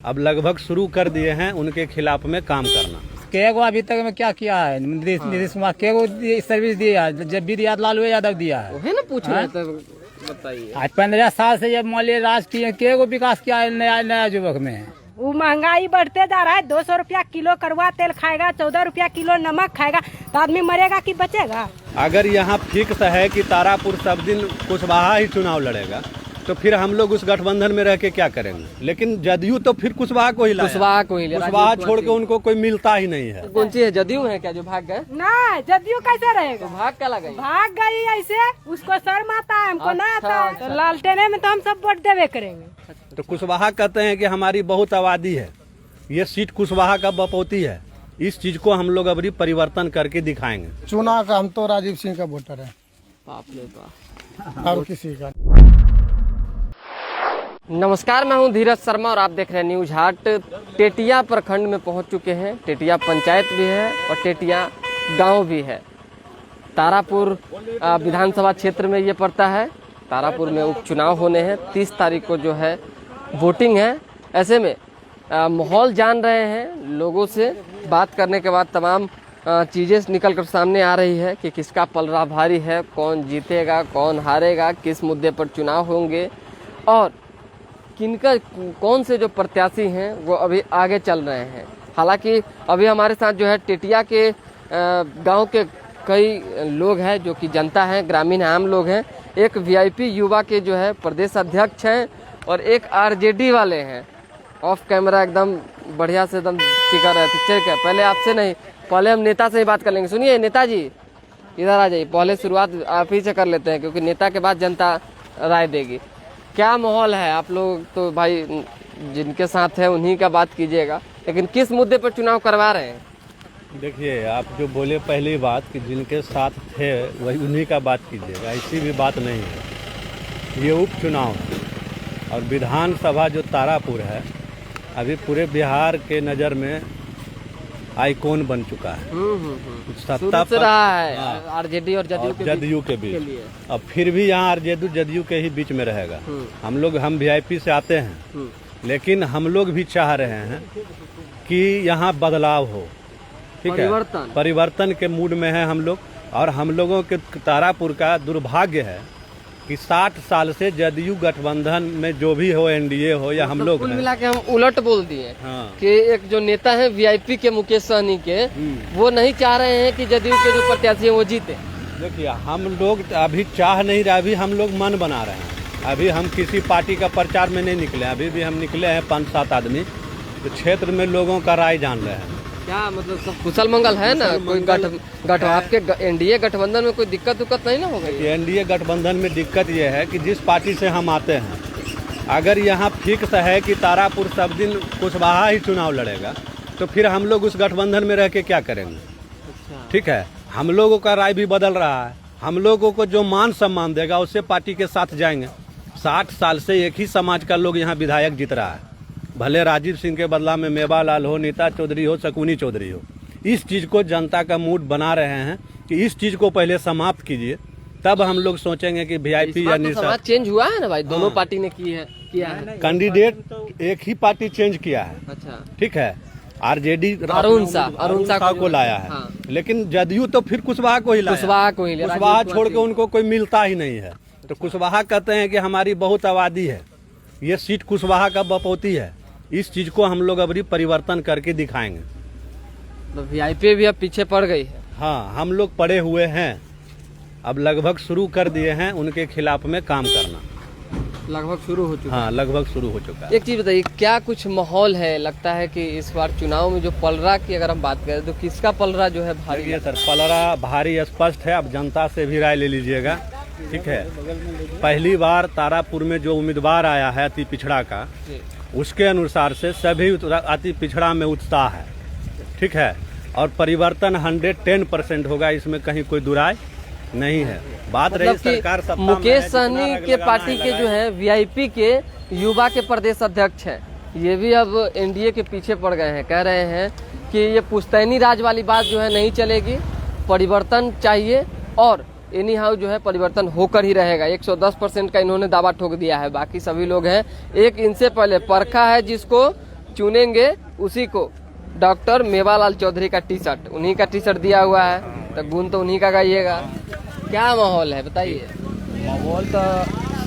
अब लगभग शुरू कर दिए हैं उनके खिलाफ में काम करना। केगो अभी तक में क्या किया है नीतीश कुमार, केगो सर्विस दिया है जब भी लालू यादव दिया है। वही ना पूछ रहे थे, बताइए। आज 15 साल से जब मौलिक राज किए, केगो विकास किया है नया युवक में। वो महंगाई बढ़ते जा रहा है। 200 रुपया किलो कड़वा तेल खाएगा, 14 रुपया किलो नमक खाएगा, तो आदमी मरेगा कि बचेगा? अगर यहाँ फिक्स है कि तारापुर सब दिन कुशवाहा ही चुनाव लड़ेगा तो फिर हम लोग उस गठबंधन में रह के क्या करेंगे। लेकिन जदयू तो फिर कुशवाहा को ही लाया। कुशवाहा छोड़ के उनको कोई मिलता ही नहीं है। कौन सी है, जदयू है क्या जो भाग गए? ना, जदयू कैसे रहेगा? तो भाग क्या लगा? भाग गई ऐसे, उसको शर्म आता है, हमको ना आता है। तो लालटेने में तो हम सब वोट देवे करेंगे। तो कुशवाहा कहते हैं कि हमारी बहुत आबादी है, ये सीट कुशवाहा का बपौती है। इस चीज को हम लोग अभी परिवर्तन करके दिखाएंगे। चुनाव का हम तो राजीव सिंह का वोटर है, बाप रे बाप, और किसी का। नमस्कार, मैं हूं धीरज शर्मा और आप देख रहे हैं न्यूज हाट। टेटिया प्रखंड में पहुंच चुके हैं। टेटिया पंचायत भी है और टेटिया गांव भी है। तारापुर विधानसभा क्षेत्र में ये पड़ता है। तारापुर में उपचुनाव होने हैं। 30 तारीख को जो है वोटिंग है। ऐसे में माहौल जान रहे हैं। लोगों से बात करने के बाद तमाम चीज़ें निकल कर सामने आ रही है कि किसका पलड़ा भारी है, कौन जीतेगा, कौन हारेगा, किस मुद्दे पर चुनाव होंगे और किनका कौन से जो प्रत्याशी हैं वो अभी आगे चल रहे हैं। हालांकि अभी हमारे साथ जो है टेटिया के गांव के कई लोग हैं जो कि जनता हैं, ग्रामीण आम लोग हैं। एक वीआईपी युवा के जो है प्रदेश अध्यक्ष हैं और एक आरजेडी वाले हैं। ऑफ कैमरा एकदम बढ़िया से एकदम सिखा रहे थे। ठीक है, पहले आपसे नहीं, पहले हम नेता से ही बात कर लेंगे। सुनिए नेताजी, इधर आ जाइए। पहले शुरुआत आप ही से कर लेते हैं क्योंकि नेता के बाद जनता राय देगी। क्या माहौल है? आप लोग तो भाई जिनके साथ है उन्हीं का बात कीजिएगा, लेकिन किस मुद्दे पर चुनाव करवा रहे हैं? देखिए, आप जो बोले पहली बात कि जिनके साथ थे वही उन्हीं का बात कीजिएगा, ऐसी भी बात नहीं है। ये उपचुनाव है और विधानसभा जो तारापुर है अभी पूरे बिहार के नज़र में आइकॉन बन चुका है। सत्ता पर रहा है आरजेडी और जदयू के बीच। अब फिर भी यहाँ आरजेडी जदयू के ही बीच में रहेगा। हम वीआईपी से आते हैं, लेकिन हम लोग भी चाह रहे हैं कि यहाँ बदलाव हो। ठीक है, परिवर्तन के मूड में है हम लोग। और हम लोगों के तारापुर का दुर्भाग्य है कि 60 साल से जदयू गठबंधन में जो भी हो, एनडीए हो या हम लोग, कुल मिला के हम उलट बोल दिए। हाँ। कि एक जो नेता है वीआईपी के मुकेश सहनी के, वो नहीं चाह रहे हैं कि जदयू के जो प्रत्याशी है वो जीते। देखिए, हम लोग अभी चाह नहीं रहे, अभी हम लोग मन बना रहे हैं। अभी हम किसी पार्टी का प्रचार में नहीं निकले, अभी भी हम निकले हैं 5-7 आदमी, तो क्षेत्र में लोगों का राय जान रहे हैं। क्या मतलब सब कुशल मंगल है ना? कोई गठ आपके एनडीए गठबंधन में कोई दिक्कत नहीं ना होगा? एनडीए गठबंधन में दिक्कत ये है कि जिस पार्टी से हम आते हैं, अगर यहाँ फिक्स है कि तारापुर सब दिन कुशवाहा ही चुनाव लड़ेगा तो फिर हम लोग उस गठबंधन में रह के क्या करेंगे। ठीक है, हम लोगों का राय भी बदल रहा है। हम लोगों को जो मान सम्मान देगा उससे पार्टी के साथ जाएंगे। 60 साल से एक ही समाज का लोग यहाँ विधायक जीत रहा है, भले राजीव सिंह के बदला में मेवालाल हो, नीता चौधरी हो, शकुनी चौधरी हो। इस चीज़ को जनता का मूड बना रहे हैं कि इस चीज़ को पहले समाप्त कीजिए, तब हम लोग सोचेंगे कि वीआईपी या निशा। चेंज हुआ है ना भाई, दोनों पार्टी ने किया है। कैंडिडेट एक ही पार्टी चेंज किया है। अच्छा, ठीक है, आरजेडी अरुण साह को लाया है। हाँ। लेकिन जदयू तो फिर कुशवाहा को ही लाया। कुशवाहा छोड़ के उनको कोई मिलता ही नहीं है। तो कुशवाहा कहते हैं कि हमारी बहुत आबादी है, ये सीट कुशवाहा का बपौती है। इस चीज को हम लोग अभी परिवर्तन करके दिखाएंगे। तो वीआईपी भी अब पीछे पड़ गई है। हाँ, हम लोग पड़े हुए हैं। अब लगभग शुरू कर दिए हैं उनके खिलाफ में काम करना। लगभग शुरू हो चुका? हाँ, लगभग शुरू हो चुका है। एक चीज बताइए, क्या कुछ माहौल है? लगता है कि इस बार चुनाव में जो पलड़ा की अगर हम बात करें तो किसका पलड़ा जो है भारी है? सर, पलड़ा भारी स्पष्ट है। अब जनता से भी राय ले लीजिएगा। ठीक है, पहली बार तारापुर में जो उम्मीदवार आया है अति पिछड़ा का, उसके अनुसार से सभी अति पिछड़ा में उत्साह है। ठीक है, और परिवर्तन 110% होगा, इसमें कहीं कोई दुराय नहीं है। बात मतलब रही सरकार सत्ता में, मुकेश सहनी के पार्टी के जो है वीआईपी के युवा के प्रदेश अध्यक्ष हैं, ये भी अब एनडीए के पीछे पड़ गए हैं। कह रहे हैं कि ये पुश्तैनी राज वाली बात जो है नहीं चलेगी, परिवर्तन चाहिए और एनी हाउ जो है परिवर्तन होकर ही रहेगा। 110% का इन्होंने दावा ठोक दिया है। बाकी सभी लोग हैं। एक इनसे पहले परखा है जिसको चुनेंगे उसी को। डॉक्टर मेवालाल चौधरी का टी शर्ट, उन्हीं का टी शर्ट दिया हुआ है, तो गुण तो उन्हीं का गाइएगा। क्या माहौल है बताइए? माहौल तो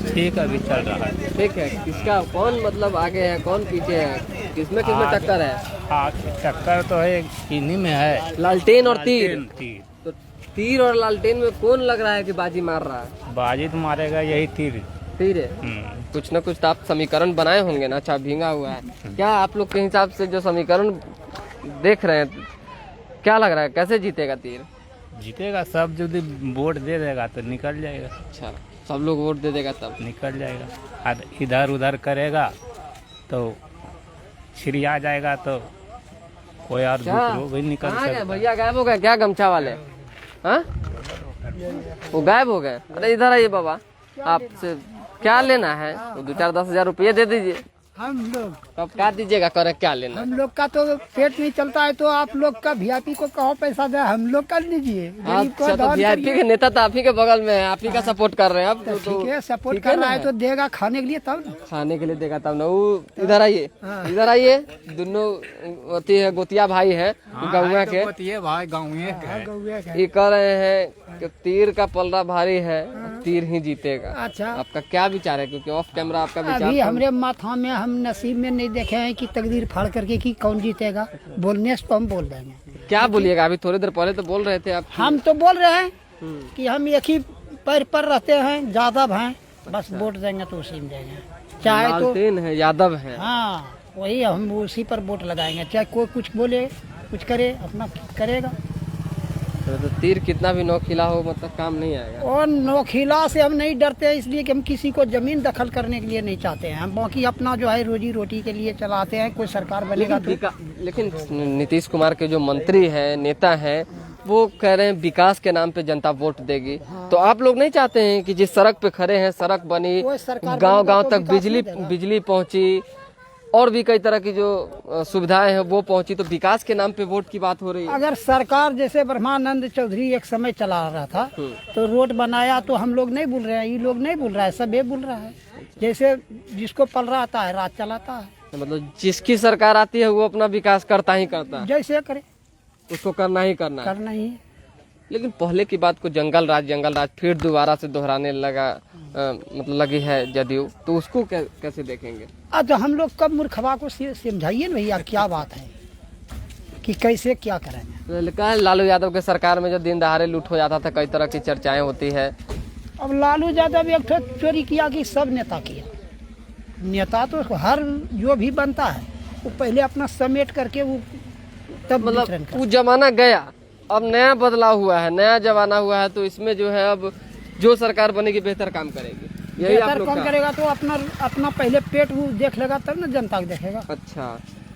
ठीक अभी चल रहा है। ठीक है, किसका कौन मतलब आगे है, कौन पीछे है, किसमें किसमें टक्कर है? टक्कर तो है, इन्हीं में है, लालटेन और तीर। तीर। तो तीर और लालटेन में कौन लग रहा है कि बाजी मार रहा है? बाजी तो मारेगा यही तीर। तीर है। कुछ न कुछ तो आप समीकरण बनाए होंगे ना? अच्छा, भींगा हुआ है। क्या आप लोग के हिसाब से जो समीकरण देख रहे हैं, क्या लग रहा है कैसे जीतेगा तीर? जीतेगा सब, यदि वोट दे देगा तो निकल जाएगा। अच्छा, सब लोग वोट दे देगा तब निकल जाएगा। और इधर उधर करेगा तो छिड़िया जाएगा, तो कोई और दूसरों भी निकल कहाँ गए सकता। भैया? गायब हो गए क्या गमछा वाले? हाँ, वो गायब हो गए। अरे इधर आइए बाबा, आपसे क्या लेना है? वो 2-4-10 हजार रुपये दे दीजिए। हम लोग अब क्या दीजिएगा? करे क्या लेना? हम लोग का तो पेट नहीं चलता है, तो आप लोग का वीआईपी को कहो पैसा दे, हम लोग का लीजिए। गरीब को अच्छा, तो दान वीआईपी करिए। के नेता तो आप ही के बगल में है, आप ही का सपोर्ट कर रहे हैं। अब ठीक है, सपोर्ट ठीक है कर रहा ना? है तो देगा खाने के लिए तब ना। खाने के लिए देगा तब ना। वो इधर आइए, इधर आइए। दोनों होती है गोतिया भाई है गौवा के, भाई गाँव ये कह रहे हैं कि तीर का पलड़ा भारी है, तीर ही जीतेगा। अच्छा, आपका क्या विचार है? क्योंकि ऑफ कैमरा आपका विचार अभी तो- हमरे माथा में हम नसीब में नहीं देखे हैं कि तकदीर फाड़ करके कि कौन जीतेगा। बोलने से तो हम बोल देंगे। क्या बोलिएगा? अभी थोड़ी देर पहले तो बोल रहे थे आप। हम तो बोल रहे हैं कि हम एक ही पैर पर रहते हैं, यादव हैं, बस वोट देंगे तो उसी में देंगे। चाहे तो लालटेन है, यादव है। हाँ, वही हम उसी पर वोट लगाएंगे। चाहे कोई कुछ बोले, कुछ करे, अपना करेगा। तो तीर कितना भी नौखिला हो, मतलब काम नहीं आएगा। और नौखिला से हम नहीं डरते हैं, इसलिए कि हम किसी को जमीन दखल करने के लिए नहीं चाहते हैं। हम बाकी अपना जो है रोजी रोटी के लिए चलाते हैं। कोई सरकार बनेगा तो लेकिन नीतीश कुमार के जो मंत्री हैं, नेता हैं, वो कह रहे हैं विकास के नाम पे जनता वोट देगी। तो आप लोग नहीं चाहते हैं कि जिस सड़क पे खड़े हैं, सड़क बनी, कोई सरकार गांव बनेगा गांव तो तक विकास बिजली नहीं देगा। बिजली पहुंची, और भी कई तरह की जो सुविधाएं हैं वो पहुंची, तो विकास के नाम पे वोट की बात हो रही है। अगर सरकार जैसे ब्रह्मानंद चौधरी एक समय चला रहा था तो रोड बनाया, तो हम लोग नहीं बोल रहे हैं, ये लोग नहीं बोल रहा है, सब ये बोल रहा है। जैसे जिसको पल रहा आता है, राज चलाता है। मतलब जिसकी सरकार आती है वो अपना विकास करता ही करता है, जैसे करे उसको करना ही करना है। करना ही है। लेकिन पहले की बात को जंगल राज फिर दोबारा से दोहराने लगा, मतलब लगी है जदयू, तो उसको कैसे देखेंगे? तो हम लोग कब मूर्खबा को समझाइए ना भैया, क्या बात है कि कैसे क्या करेंगे। तो लिखा है लालू यादव के सरकार में जो दिन दहाड़े लूट हो जाता था, कई तरह की चर्चाएं होती है। अब लालू यादव एक ठो चोरी किया कि सब नेता किया। नेता तो हर जो भी बनता है वो पहले अपना समेट करके वो तब वितरण मतलब करता वो जमाना गया, अब नया बदलाव हुआ है, नया जमाना हुआ है, तो इसमें जो है अब जो सरकार बनेगी बेहतर काम करेगी, यही आप बेहतर लोग काम का। करेगा तो अपना पहले पेट वो देख लेगा तब ना जनता को देखेगा। अच्छा,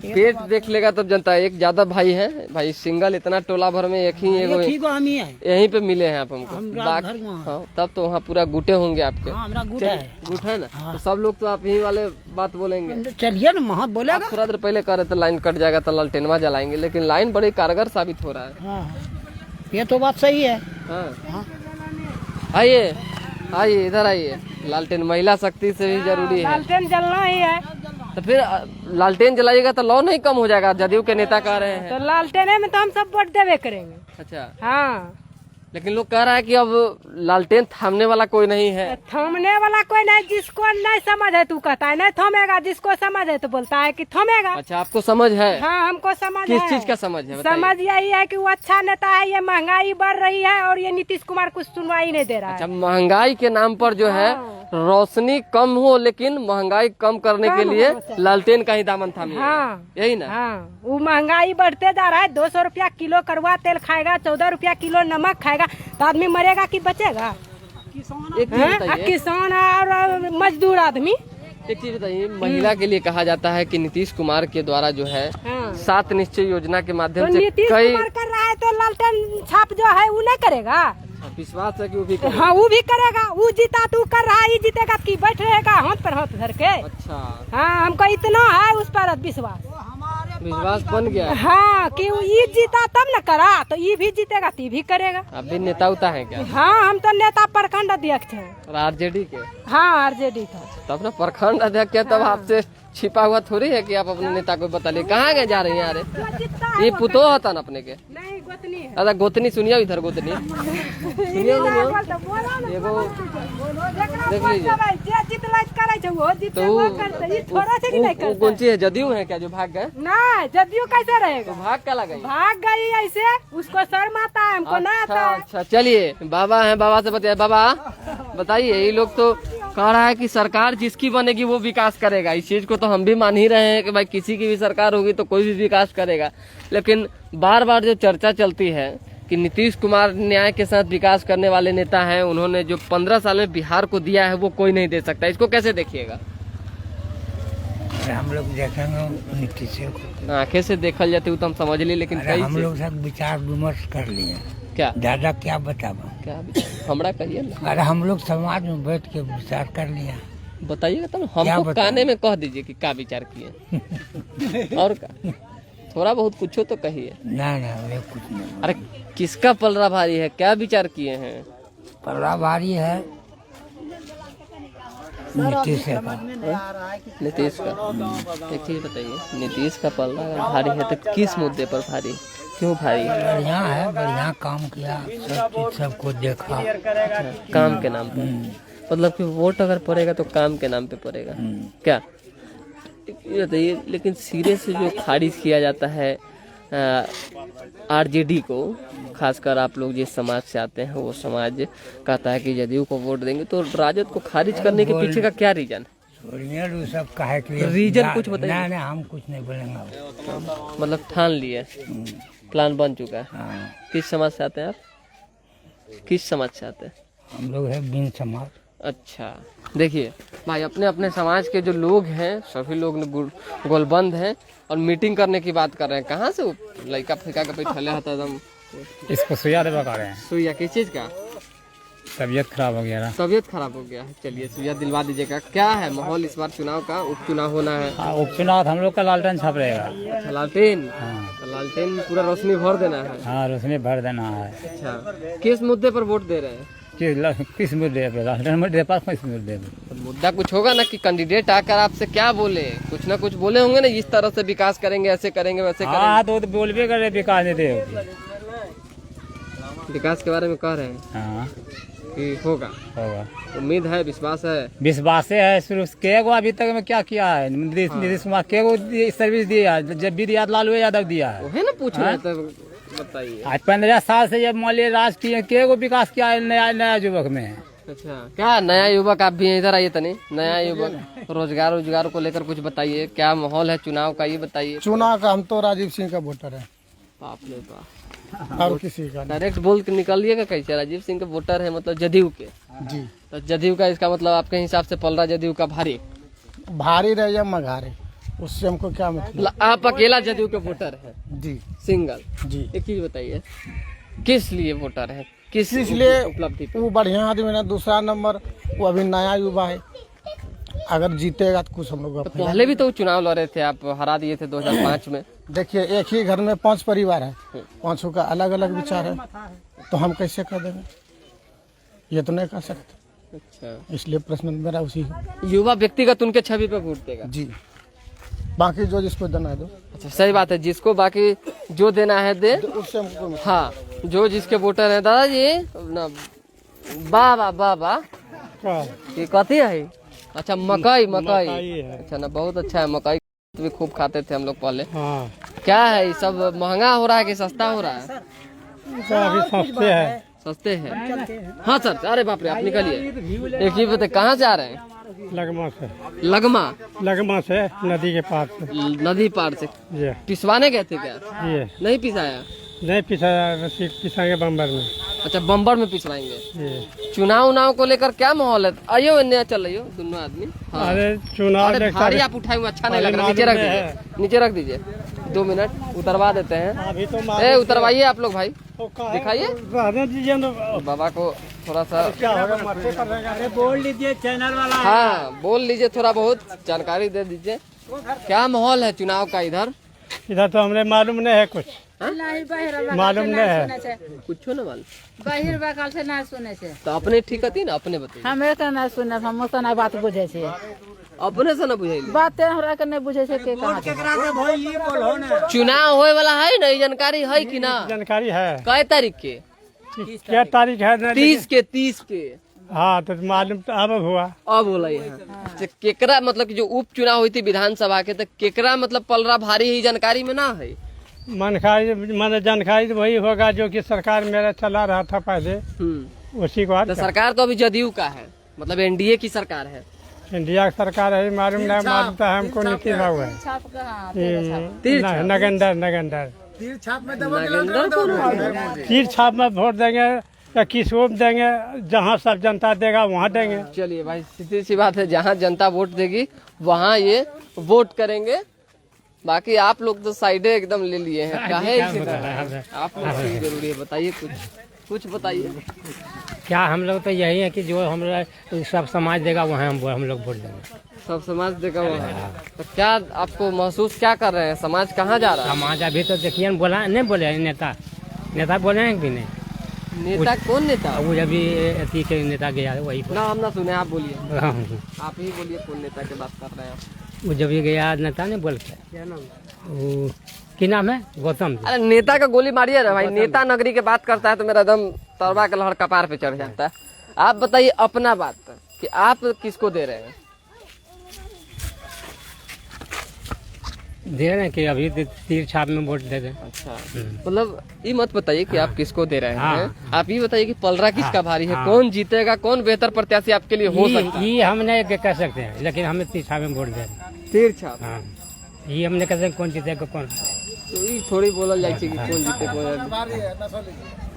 पेट देख लेगा तब जनता। एक यादव भाई है भाई, सिंगल इतना टोला भर में एक ही एगो ठीक है, हम ही है। यहीं पे मिले हैं आप हमको। हमरा घर वहाँ। हाँ, तब तो वहाँ पूरा गुटे होंगे आपके। हाँ, हमारा गुट है। गुट है ना, तो सब लोग तो आप यही वाले बात बोलेंगे। चलिए ना, वहाँ बोलेगा। आप थोड़ा देर पहले कह रहे थे लाइन कट जाएगा तो लालटेनवा जलाएंगे, लेकिन लाइन बड़ी कारगर साबित हो रहा है। हाँ, ये तो बात सही है। हाँ, आइए आइए, इधर आइए। लालटेन महिला शक्ति से भी जरूरी है, लालटेन जलना ही है। तो फिर लालटेन जलाइएगा तो लौ नहीं कम हो जाएगा, जदयू के नेता कह रहे हैं। तो लालटेन में तो हम सब वोट देवे करेंगे। अच्छा, हाँ, लेकिन लोग कह रहा है कि अब लालटेन थामने वाला कोई नहीं है। थमने वाला कोई नहीं, जिसको नहीं समझ है तू कहता है नहीं थमेगा, जिसको समझ है तो बोलता है कि थमेगा। अच्छा, आपको समझ है? हाँ, हमको समझ किस है। चीज का समझ है बताइए? समझ यही है कि वो अच्छा नेता है, ये महंगाई बढ़ रही है और ये नीतीश कुमार कुछ सुनवाई नहीं दे रहा अच्छा, है। महंगाई के नाम पर जो है रोशनी कम हो, लेकिन महंगाई कम करने के लिए लालटेन का ही दामन थामिए। हाँ, यही ना? हाँ, वो महंगाई बढ़ते जा रहा है। 200 रुपया किलो कड़वा तेल खाएगा, 14 रुपया किलो नमक खाएगा, तो आदमी मरेगा कि बचेगा? एक चीज बताइए, किसान और मजदूर आदमी। एक चीज बताइए, महिला के लिए कहा जाता है कि नीतीश कुमार के द्वारा जो है हाँ। 7 निश्चय योजना के तो माध्यम से नीतीश कई कुमार कर रहा है तो लालटेन छाप जो है वो नहीं करेगा। विश्वास है कि वो भी करेगा। हाँ, वो भी करेगा। वो जीता तू कर रहा है, ये जीतेगा कि बैठ रहेगा हाथ पर हाथ धर के। अच्छा, हाँ, हमको इतना है उस पर विश्वास। विश्वास बन गया है। हाँ, कि वो ये जीता तब न करा, तो ये भी जीतेगा तो ये भी करेगा। आप भी नेता उता है क्या? हाँ, हम तो नेता प्रखंड अध्यक्ष हैं। आरजेडी के? हाँ, आरजेडी का। तब ना प्रखंड अध्यक्ष है, तब आपसे छिपा हुआ थोड़ी है कि आप अपने नेता को बता लिए। कहाँ गए जा रहे हैं यार? ये पुतो होता ना अपने के। नहीं गोतनी है। अरे गोतनी सुनियो, इधर गोतनी सुनियो एगो देख लीजिए। तो कौन सी है, जदयू है क्या जो भाग गए? ना जदयू कैसे रहेगा? तो भाग क्या लगा? भाग गई ऐसे, उसको शर्म आता है, हमको ना आता है। अच्छा चलिए, बाबा है, बाबा से बताइए। बाबा बताइए, ये लोग तो कह रहा है कि सरकार जिसकी बनेगी वो विकास करेगा। इस चीज को तो हम भी मान ही रहे हैं कि भाई किसी की भी सरकार होगी तो कोई भी विकास करेगा, लेकिन बार बार जो चर्चा चलती है कि नीतीश कुमार न्याय के साथ विकास करने वाले नेता हैं, उन्होंने जो 15 साल में बिहार को दिया है वो कोई नहीं दे सकता, इसको कैसे देखिएगा? हम लोग देखेंगे नीतीश को, आंखें से देखल जाती है तो हम समझ ली, लेकिन अरे हम लोग सब विचार विमर्श कर लिए। क्या दादा क्या बतावा? क्या हमरा कहिए ना, अरे हम लोग समाज में बैठ के विचार कर लिया। बताइएगा तब क्या हमको बताएं? काने में कह दीजिए कि क्या विचार किए और का थोड़ा बहुत कुछ तो कहिए। ना वे कुछ नहीं। अरे किसका पलड़ा भारी है, क्या विचार किए हैं? पलड़ा भारी है नीतीश का। नीतीश का। एक चीज बताइए, नीतीश का पलड़ा अगर भारी है तो किस मुद्दे पर भारी, क्यों भारी है? बढ़िया है, बढ़िया काम किया, सब चीज सबको देखा। काम के नाम पे, मतलब कि वोट अगर पड़ेगा तो काम के नाम पे पड़ेगा क्या? ये बताइए, लेकिन सिरे से जो खारिज किया जाता है आरजेडी को, खासकर आप लोग जिस समाज से आते हैं वो समाज कहता है कि जदयू को वोट देंगे, तो राजद को खारिज करने के पीछे का क्या रीजन? सब कहे के लिए रीजन कुछ बताइए। ना हम कुछ नहीं बोलेंगे। मतलब ठान लिए, प्लान बन चुका है। हाँ। किस समाज से आते हैं आप? किस समाज से आते हैं? हम लोग है बिन समाज। अच्छा देखिए भाई, अपने अपने समाज के जो लोग हैं सभी लोग गोलबंद हैं और मीटिंग करने की बात कर रहे हैं। कहाँ से वो लड़का फिका के बैठले है एकदम? इसको सुइया देवा कर रहे हैं। सुइया किस चीज का? तबीयत खराब हो गया। तबीयत खराब हो गया है, चलिए सुइया दिलवा दीजिएगा। क्या है माहौल इस बार चुनाव का? उपचुनाव होना है। हाँ, उपचुनाव हम लोग का लालटेन छप रहेगा। अच्छा लालटेन। हाँ। तो लालटेन पूरा रोशनी भर देना है। हाँ, रोशनी भर देना है। अच्छा किस मुद्दे पर वोट दे रहे हैं? किस मुद्दे पे? लालटेन मुद्दे पर किस मुद्दे पे? तो मुद्दा कुछ होगा ना कि कैंडिडेट आकर आपसे क्या बोले, कुछ ना कुछ बोले होंगे ना, इस तरह से विकास करेंगे, ऐसे करेंगे, वैसे करेंगे। हाँ तो बोलबे करे विकास नहीं दे, विकास के बारे में कह रहे हैं। हाँ कि होगा, उम्मीद है, विश्वास है। विश्वास है शुरू के गो अभी तक में क्या किया है नीतीश कुमार? के गो सर्विस दिया? जब भी दिया लालू यादव दिया है। वही ना पूछ रहे थे, बताइए। आज 15 साल से जब मान लिया राज किए, के गो विकास किया है नया युवक में? अच्छा क्या नया युवक? आप भी इधर आइए तनी। नया युवक रोजगार को लेकर कुछ बताइए, क्या माहौल है चुनाव का, ये बताइए। चुनाव का हम तो राजीव सिंह का वोटर है। बाप रे बाप, और किसी का नहीं। डायरेक्ट बोल के निकलिएगा कैसे? राजीव सिंह के वोटर है मतलब जदयू के? जी। तो जदयू का इसका मतलब आपके हिसाब से पलड़ा जदयू का भारी रहे या मघारे, उससे हमको क्या मतलब। आप अकेला जदयू के वोटर है? जी सिंगल। जी। एक चीज बताइए, किस लिए वोटर है, किस इसलिए उपलब्धि पे? वो बढ़िया आदमी है। दूसरा नंबर वो अभी नया युवा है, अगर जीतेगा तो कुछ हम लोग तो पहले भी तो चुनाव लड़े थे, आप हरा दिए थे 2005 में। देखिए एक ही घर में 5 परिवार है, 5 का अलग अलग विचार है, तो हम कैसे कर देंगे? ये तो नहीं कर सकते। अच्छा, इसलिए प्रश्न मेरा उसी युवा व्यक्तिगत उनके छवि पे वोट देगा। जी, बाकी जो जिसको देना है दो। अच्छा सही बात है, जिसको बाकी जो देना है दे। उससे हमको कोई मतलब हाँ, जो जिसके वोटर है दादाजी ना। बाबा बाबा ये कथी है? अच्छा मकई। अच्छा ना, बहुत अच्छा है मकई, भी खूब खाते थे हम लोग पहले। हाँ क्या है, ये सब महंगा हो रहा है कि सस्ता हो रहा है? अभी सस्ते है। सस्ते हैं। हाँ सर, अरे बाप रे, आप निकलिए। एक ही बताए, कहाँ से आ रहे हैं? लगमा से। लगमा से नदी के पार से। नदी पार से ये पिसवाने गए थे क्या? ये नहीं पिसाया? नहीं पिसाएंगे बम्बर में। अच्छा बम्बर में पिसवाएंगे। ये चुनाव को लेकर क्या माहौल है? आइयो नया चल रही हो दोनों आदमी। हाँ। अरे चुनाव अरे भारी आप उठाए हुए, अच्छा नहीं लग रहा। नीचे रख दीजिए, नीचे रख दीजिए। 2 मिनट उतरवा देते हैं। अभी तो उतरवाइए आप लोग भाई, दिखाइए दीजिए बाबा को थोड़ा सा। क्या होगा? बोल लीजिए चैनल वाला। हाँ बोल लीजिए, थोड़ा बहुत जानकारी दे दीजिए। क्या माहौल है चुनाव का इधर? इधर तो हमें मालूम नहीं है कुछ। मालूम नहीं है कुछ न मालूम। बाहिर बगल से ना सुने से तो अपने ठीक है ना, अपने बताइए। हमें तो ना सुने, हम तो ना बात बुझे से। अपने से न बुझे बातें हमरा के नहीं बुझे से के कहां चुनाव होए वाला है ना, जानकारी है कि ना? जानकारी है। कै तारीख के? क्या तारीख है? 30 के। हाँ तो मालूम तो अब हुआ। अब होला है केकरा मतलब कि जो उप चुनाव हुई थी विधानसभा के, तो केकरा मतलब पलरा भारी ही जानकारी में ना है। मन जानकारी तो वही होगा जो कि सरकार मेरा चला रहा था पहले, उसी को। तो सरकार तो अभी जदयू का है, मतलब एनडीए की सरकार है। इंडिया की सरकार है, मालूम नहीं मालूम हमको नीति भाव है। नगेंदर तीर छाप में वोट देंगे या किसको देंगे, जहाँ सब जनता देगा वहाँ देंगे। चलिए भाई, सीधी सी बात है, जहाँ जनता वोट देगी वहाँ ये वोट करेंगे। बाकी आप लोग तो साइडे एकदम ले लिए हैं, काहे इसी तरह? आप लोग की जरूरी है, बताइए कुछ बताइए। क्या हम लोग तो यही है कि जो हम लोग सब समाज देगा वहाँ हम लोग वोट देंगे। सब समाज देगा वहाँ। तो क्या आपको महसूस क्या कर रहे हैं, समाज कहाँ जा रहा है? समाज अभी तो देखिए बोला नहीं, बोले नेता बोले हैं कि नहीं? नेता कौन नेता? वो अभी अति के नेता गया है वही ना, हम ना सुने, आप बोलिए। आप ही बोलिए कौन नेता की बात कर रहे हैं? वो जब गया नेता ने बोल के, वो की नाम है गौतम। अरे नेता का गोली मारिए ना भाई, नेता नगरी की बात करता है तो मेरा दम तरवा का लहर कपार पे चढ़ जाता है। आप बताइए अपना बात कि आप किसको दे रहे हैं? दे रहे हैं कि अभी तीर छाप में वोट दे दें। अच्छा, मतलब ये मत बताइए कि आप किसको दे रहे हैं, आप ये बताइए कि पलरा किसका भारी है, कौन जीतेगा, कौन बेहतर प्रत्याशी आपके लिए हो सकता है? ये हम नहीं कह सकते हैं, लेकिन हमें तीर छाप में वोट दे दें। तीर छाप? हाँ, ये हम नहीं कह सकते कौन जीतेगा कौन। तो ये थोड़ी बोला जाए कि कौन जीते कौन।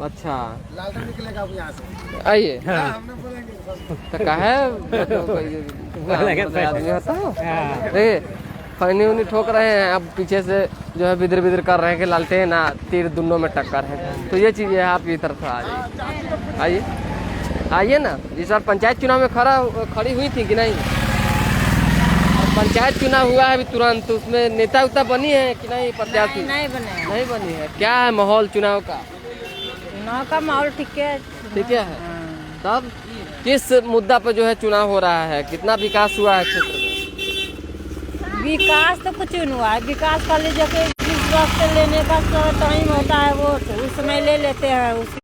अच्छा, आइए। तो काहे आदमी होता है फनी उनी ठोक रहे हैं, अब पीछे से जो है बिदर बिदर कर रहे हैं कि लालटेन ना तीर दोनों में टक्कर है। तो ये चीज़ है, आप ये तरफ आ जाइए, आइए ना। इस बार पंचायत चुनाव में खड़ी हुई थी कि नहीं? पंचायत चुनाव हुआ है अभी तुरंत, तो उसमें नेता उता बनी है कि नहीं प्रत्याशी? नहीं बनी है। क्या है माहौल चुनाव का? चुनाव का माहौल ठीक है तब किस मुद्दा पर जो है चुनाव हो रहा है? कितना विकास हुआ है क्षेत्र में? विकास तो कुछ नहीं हुआ है। विकास का लिए जैसे जिस रास्ते लेने का टाइम होता है वो उस समय ले लेते हैं, उसके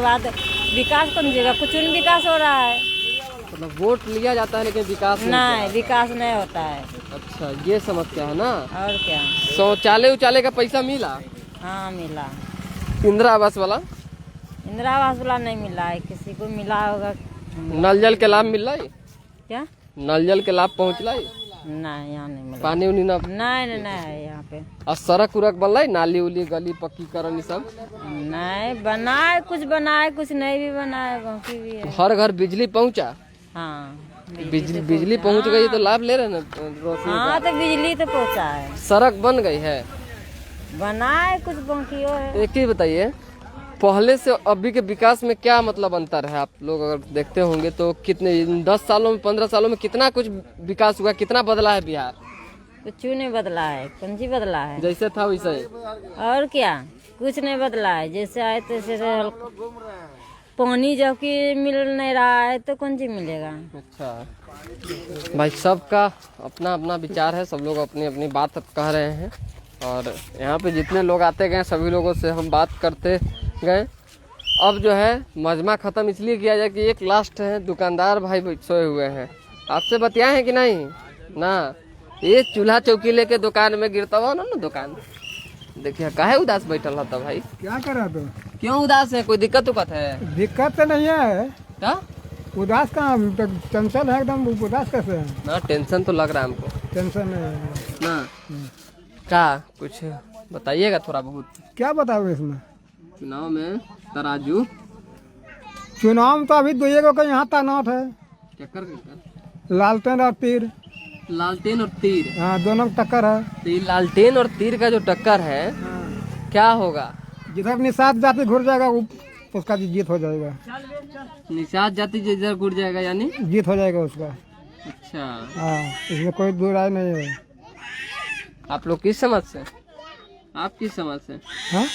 बाद विकास कौन देगा? कुछ नहीं विकास हो रहा है। मतलब वोट लिया जाता है लेकिन विकास नहीं, विकास नहीं होता है। अच्छा, ये समस्या है ना। और क्या? शौचालय उचालय का पैसा मिला? हाँ मिला। इंदिरा आवास वाला? इंदिरा आवास वाला नहीं मिला है, किसी को मिला होगा। नल जल के लाभ मिल रहा है? क्या नल जल के लाभ पहुँच रहा है? नहीं, यहाँ नहीं मिला। पानी उनी ना? नहीं है यहाँ पे। और सड़क उड़क बन रहा है, नाली उली गली पक्कीकरण सब? नहीं बनाए, कुछ नहीं भी बनाए, बाकी भी है। हर घर बिजली पहुँचा? हाँ बिजली पहुँच गई तो लाभ ले रहे ना रोशनी? हाँ तो बिजली तो पहुँचा है। सड़क बन गई है? बनाए कुछ बाकी है। एक ही बताइए, पहले से अभी के विकास में क्या मतलब अंतर है? आप लोग अगर देखते होंगे तो कितने 10 सालों में 15 सालों में कितना कुछ विकास हुआ, कितना बदला है बिहार? कुछ नहीं बदला है, कौन सी बदला है? जैसे था वैसे ही। और क्या, कुछ नहीं बदला है। जैसे आए तैसे पानी जबकि मिल नहीं रहा है तो कौन सी मिलेगा? अच्छा भाई, सबका अपना अपना विचार है, सब लोग अपनी अपनी बात कह रहे हैं। और यहाँ पे जितने लोग आते गए सभी लोगों से हम बात करते गए। अब जो है मजमा ख़त्म इसलिए किया जाए कि एक लास्ट है, दुकानदार भाई सोए हुए हैं। आपसे बतियाए हैं कि नहीं ना? ये चूल्हा चौकी लेके दुकान में गिरता हुआ ना दुकान। देखिए काहे उदास बैठल रहता भाई? क्या करा तो? क्यों उदास है? कोई दिक्कत है? दिक्कत तो नहीं है। क्या उदास कहाँ, टेंशन है एकदम। उदास कैसे है? ना टेंशन तो लग रहा है हमको। टेंशन है ना? क्या कुछ बताइएगा थोड़ा बहुत? क्या बताओ इसमें? चुनाव में तराजू? चुनाव में तो अभी दो का यहाँ तैनात है। लालटेन और तीर। लालटेन और तीर? हाँ, दोनों टक्कर है। तो ये लालटेन और तीर का जो टक्कर है क्या होगा? जिधर निषाद जाति घुर जाएगा उसका जीत हो जाएगा। निषाद जाति जिधर घुर जाएगा यानी जीत हो जाएगा उसका। अच्छा हाँ, इसमें कोई दो राय नहीं है। आप लोग किस समाज से? आप किस समाज से? हाँ?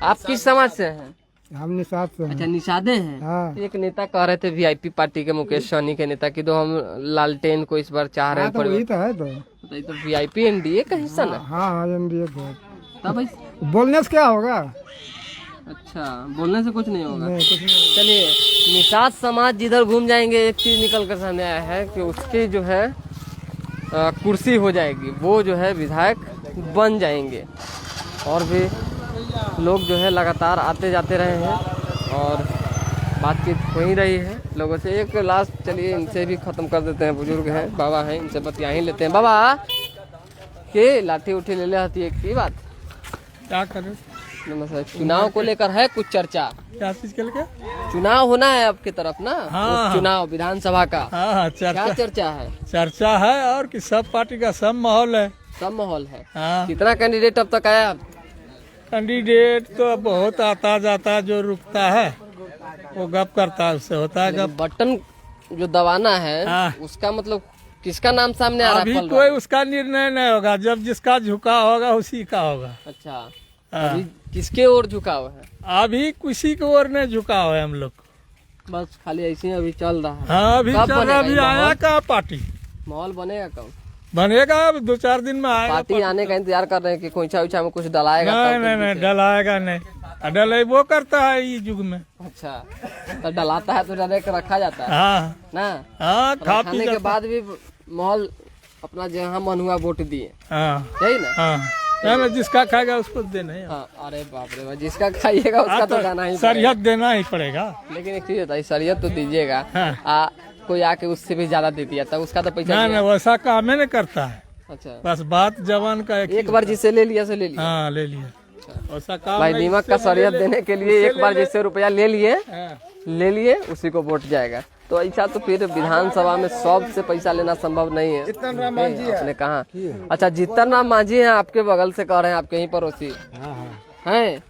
आप किस समाज से हैं? हम निषाद से अच्छा निषादे हैं। हाँ। एक नेता कह रहे थे वीआईपी पार्टी के मुकेश सहनी के नेता की, तो हम लालटेन को इस बार चाह रहे हैं। वही तो है तो वीआईपी एनडीए का हिस्सा ना। हाँ एनडीए तब भाई बोलने से क्या होगा? अच्छा बोलने से कुछ नहीं होगा। नहीं, कुछ नहीं। चलिए निषाद समाज जिधर घूम जाएंगे एक चीज निकल कर सामने आया है कि उसकी जो है कुर्सी हो जाएगी, वो जो है विधायक बन जाएंगे। और भी लोग जो है लगातार आते जाते रहे हैं और बातचीत हो ही रही है लोगों से। एक लास्ट चलिए इनसे भी ख़त्म कर देते हैं, बुजुर्ग हैं, बाबा हैं, इनसे बतिया ही लेते हैं। बाबा के लाठी उठी ले लेती है की बात क्या करें? नमस्कार। चुनाव को लेकर है कुछ चर्चा? क्या चीज के लिए? चुनाव होना है आपकी तरफ ना? हाँ। चुनाव विधानसभा का। हाँ क्या चर्चा है? चर्चा है और कि सब पार्टी का सब माहौल है। सब माहौल है। हाँ। कितना कैंडिडेट अब तक आया? कैंडिडेट तो बहुत आता जाता, जो रुकता है वो गप करता है, उससे होता है गप। बटन जो दबाना है हाँ। उसका मतलब किसका नाम सामने आ रहा है? अभी कोई उसका निर्णय नहीं होगा, जब जिसका झुकाव होगा उसी का होगा। अच्छा हाँ। अभी किसके ओर झुकाव है? अभी किसी की ओर नहीं झुकाव है हम लोग, बस खाली ऐसे ही अभी चल रहा है। हाँ अभी कब चल रहा, बनेगा अभी ये आया माहौल? का पार्टी माहौल बनेगा कब? बनेगा, अब 2-4 दिन में आएगा पार्टी आने का इंतजार कर रहे हैं कि खोइछा उछा में कुछ डलाएगा? नहीं तब नहीं कुछ नहीं पीछे। डलाएगा नहीं, डलेबो करता है ये युग में। अच्छा तो डलाता है तो डले के रखा जाता है हाँ ना? हाँ खा पी खाने के जाता। बाद भी माहौल अपना जहाँ मन हुआ वोट दिए, हाँ यही ना? हाँ नहीं, जिसका खाएगा उसको देना ही। हाँ अरे बाप रे बाप, जिसका खाइएगा उसका तो जाना ही सरियत देना ही पड़ेगा। लेकिन एक चीज होता है, सरियत तो दीजिएगा। हाँ। कोई आके उससे भी ज्यादा दे दिया तब उसका तो पैसा नहीं दिया। नहीं वैसा काम ही नहीं करता है, अच्छा बस बात जवान का एक बार जिससे ले लिया से ले लिया। हाँ ले लिया, वैसा काम भाई नहीं, नीमक का इससे सरियत ले- देने के लिए एक बार जिससे रुपया ले लिए हाँ। उसी को वोट जाएगा। तो ऐसा तो फिर विधानसभा में सबसे पैसा लेना संभव नहीं है। आपने कहा अच्छा जीतन राम मांझी हैं आपके बगल से, कह रहे हैं आपके ही पड़ोसी हैं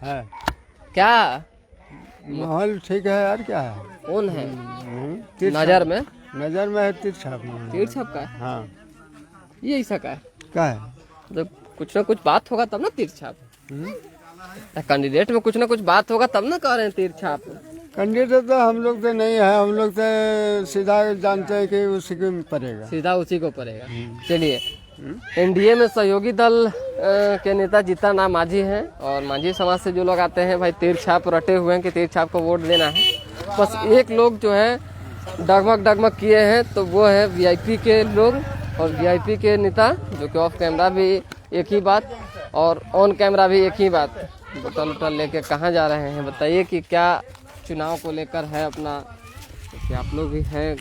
क्या? माहौल ठीक है यार, क्या है? कौन है नजर में? नजर में है तीर छाप का? हाँ ये ऐसा का है? क्या है? तो कुछ ना कुछ बात होगा तब ना तीर छाप। कैंडिडेट में कुछ ना कुछ बात होगा तब ना कह रहे हैं तीर छाप। कैंडिडेट तो हम लोग तो नहीं है, हम लोग तो सीधा जानते हैं कि उसी को पड़ेगा, सीधा उसी को पड़ेगा। चलिए एनडीए में सहयोगी दल के नेता जीतन राम मांझी हैं और मांझी समाज से जो लोग आते हैं भाई तीर छाप रटे हुए हैं कि तीर छाप को वोट देना है। बस एक लोग जो है डगमग किए हैं तो वो है वीआईपी के लोग और वीआईपी के नेता, जो कि ऑफ कैमरा भी एक ही बात और ऑन कैमरा भी एक ही बात। बोतल उतल लेके कहाँ जा रहे हैं बताइए कि क्या चुनाव को लेकर है अपना? कि आप लोग भी हैं,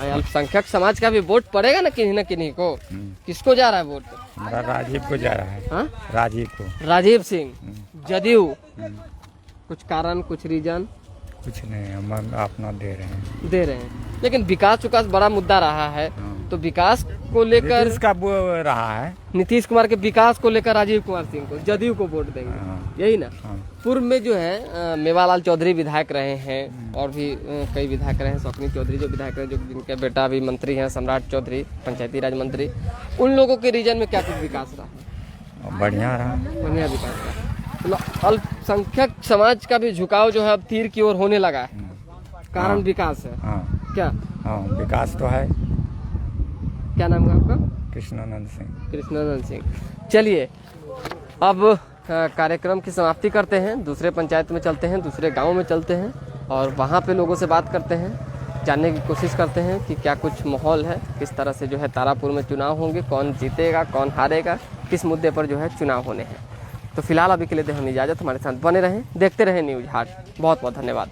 अल्पसंख्यक समाज का भी वोट पड़ेगा ना किन्हीं को। किसको जा रहा है वोट? हमारा राजीव को जा रहा है। हाँ? राजीव को। राजीव सिंह जदयू। कुछ कारण कुछ रीजन? कुछ नहीं, हम अपना दे रहे हैं। लेकिन विकास बड़ा मुद्दा रहा है, तो विकास को लेकर इसका वो रहा है नीतीश कुमार के विकास को लेकर राजीव कुमार सिंह को जदयू को वोट देंगे, हाँ। यही ना? हाँ। पूर्व में जो है मेवालाल चौधरी विधायक रहे हैं और भी कई विधायक रहे हैं, शौकनी चौधरी जो विधायक रहे, जो जिनके बेटा भी मंत्री हैं, सम्राट चौधरी पंचायती राज मंत्री। उन लोगों के रीजन में क्या कुछ विकास रहा? बढ़िया रहा। बढ़िया विकास रहा। मतलब अल्पसंख्यक समाज का भी झुकाव जो है अब तीर की ओर होने लगा है, कारण हाँ। विकास है। हाँ क्या? हाँ विकास तो है। क्या नाम है आपका? कृष्णानंद सिंह। कृष्णानंद सिंह। चलिए अब कार्यक्रम की समाप्ति करते हैं, दूसरे पंचायत में चलते हैं, दूसरे गांव में चलते हैं और वहां पे लोगों से बात करते हैं, जानने की कोशिश करते हैं कि क्या कुछ माहौल है, किस तरह से जो है तारापुर में चुनाव होंगे, कौन जीतेगा कौन हारेगा, किस मुद्दे पर जो है चुनाव होने हैं। तो फिलहाल अभी के लिए दें हम इजाज़त, हमारे साथ बने रहें, देखते रहें न्यूज़ हाट। बहुत बहुत धन्यवाद।